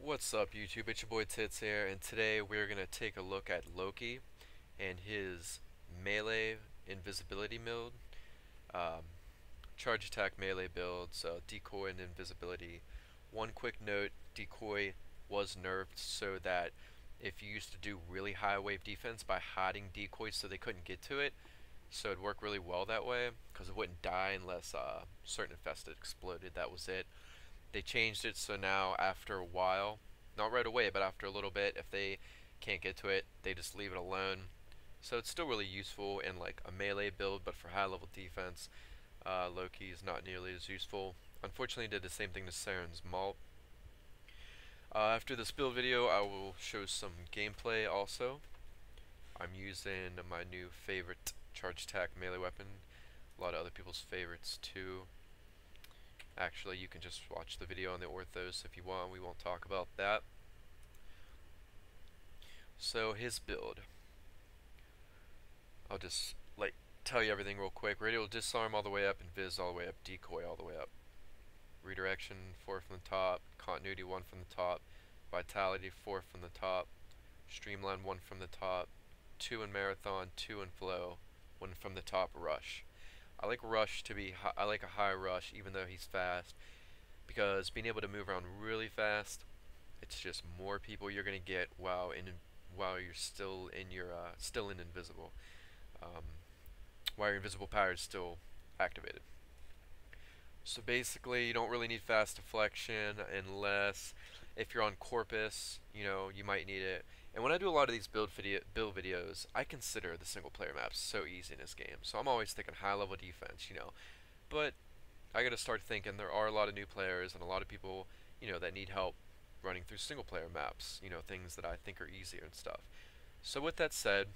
What's up, YouTube? It's your boy Tits here, and today we're gonna take a look at Loki and his melee invisibility build, um, charge attack melee build, so decoy and invisibility. One quick note: decoy was nerfed so that if you used to do really high wave defense by hiding decoys so they couldn't get to it, so it'd work really well that way because it wouldn't die unless certain infested exploded. That was it. They changed it so now after a while, not right away, but after a little bit, if they can't get to it, they just leave it alone. So it's still really useful in like a melee build, but for high level defense, Loki is not nearly as useful. Unfortunately, did the same thing to Saren's Malt. After this build video, I will show some gameplay also. I'm using my new favorite charge attack melee weapon. A lot of other people's favorites too. Actually, you can just watch the video on the orthos if you want. We won't talk about that. So his build, I'll just like tell you everything real quick. Radial disarm all the way up, and Viz all the way up, decoy all the way up. Redirection 4 from the top, continuity 1 from the top, vitality 4 from the top, streamline 1 from the top, 2 in marathon, 2 in flow, 1 from the top, rush. I like rush to be I like a high rush even though he's fast, because being able to move around really fast, it's just more people you're gonna get while you're still in your still in invisible, um, while your invisible power is still activated. So basically, you don't really need fast deflection unless if you're on Corpus, you might need it. And when I do a lot of these build videos, I consider the single player maps so easy in this game. So I'm always thinking high level defense. But I gotta start thinking there are a lot of new players and a lot of people, that need help running through single player maps, things that I think are easier and stuff. So with that said,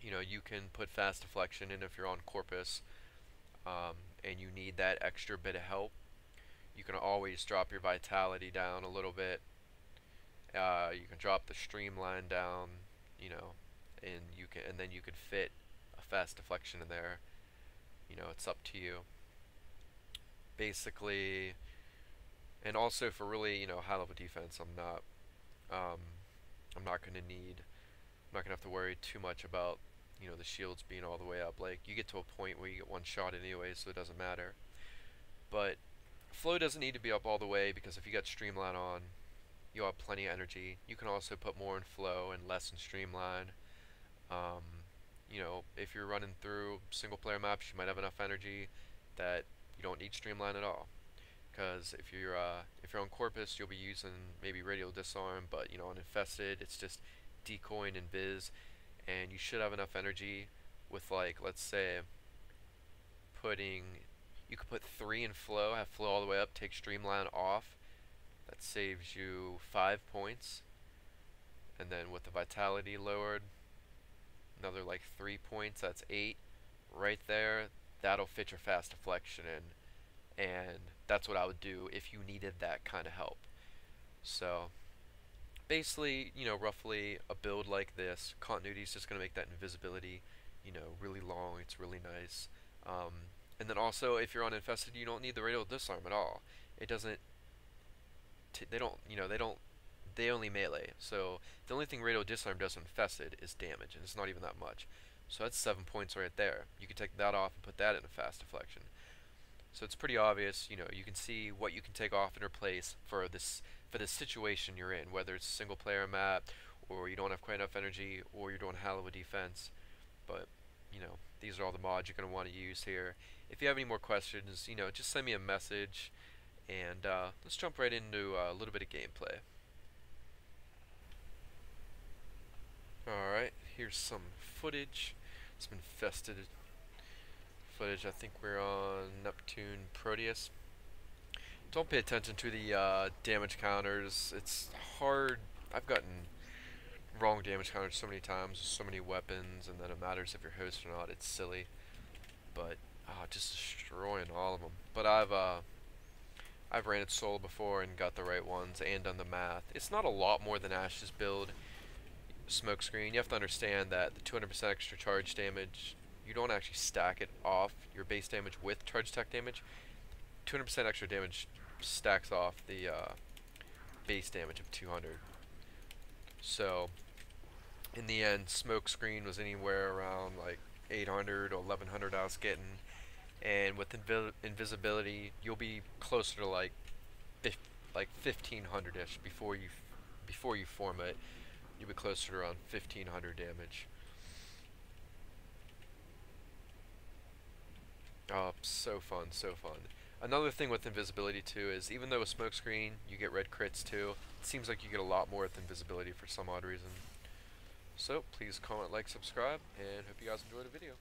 you can put fast deflection in if you're on Corpus, and you need that extra bit of help. You can always drop your vitality down a little bit. You can drop the streamline down, and then you could fit a fast deflection in there. It's up to you. Basically, and also for really, high level defense, um, I'm not gonna need, I'm not gonna have to worry too much about, the shields being all the way up. Like, you get to a point where you get one shot anyway, so it doesn't matter. But flow doesn't need to be up all the way, because if you got streamline on, you'll have plenty of energy. You can also put more in flow and less in streamline. If you're running through single player maps, you might have enough energy that you don't need streamline at all. Because if you're on Corpus, you'll be using maybe radial disarm, but on infested, it's just decoying and viz, and you should have enough energy with, like, let's say you could put 3 in flow, have flow all the way up, take streamline off. That saves you 5 points, and then with the vitality lowered, another like 3 points. That's 8 right there. That'll fit your fast deflection in, and that's what I would do if you needed that kind of help. So basically, roughly a build like this, continuity is just going to make that invisibility, really long. It's really nice. And then also, if you're on infested, you don't need the radial disarm at all. It doesn't. They don't. They only melee. So the only thing radial disarm does infested is damage, and it's not even that much. So that's 7 points right there. You can take that off and put that in a fast deflection. So it's pretty obvious. You can see what you can take off and replace for this situation you're in, whether it's a single player map, or you don't have quite enough energy, or you're doing high level defense. But these are all the mods you're going to want to use here. If you have any more questions, just send me a message, and let's jump right into a little bit of gameplay. Alright, here's some footage. Some infested footage. I think we're on Neptune Proteus. Don't pay attention to the damage counters. It's hard. I've gotten wrong damage counters so many times, so many weapons, and then it matters if you're host or not. It's silly, but just destroying all of them. But I've ran it solo before and got the right ones and done the math. It's not a lot more than Ash's build. Smokescreen. You have to understand that the 200% extra charge damage, you don't actually stack it off your base damage with charge attack damage. 200% extra damage stacks off the base damage of 200. So in the end, smokescreen was anywhere around like 800 or 1100 I was getting, and with invisibility, you'll be closer to like 1500ish before you form it. You'll be closer to around 1500 damage. Oh, so fun, so fun. Another thing with invisibility too is even though with smokescreen you get red crits too, it seems like you get a lot more with invisibility for some odd reason. So please comment, like, subscribe, and hope you guys enjoyed the video.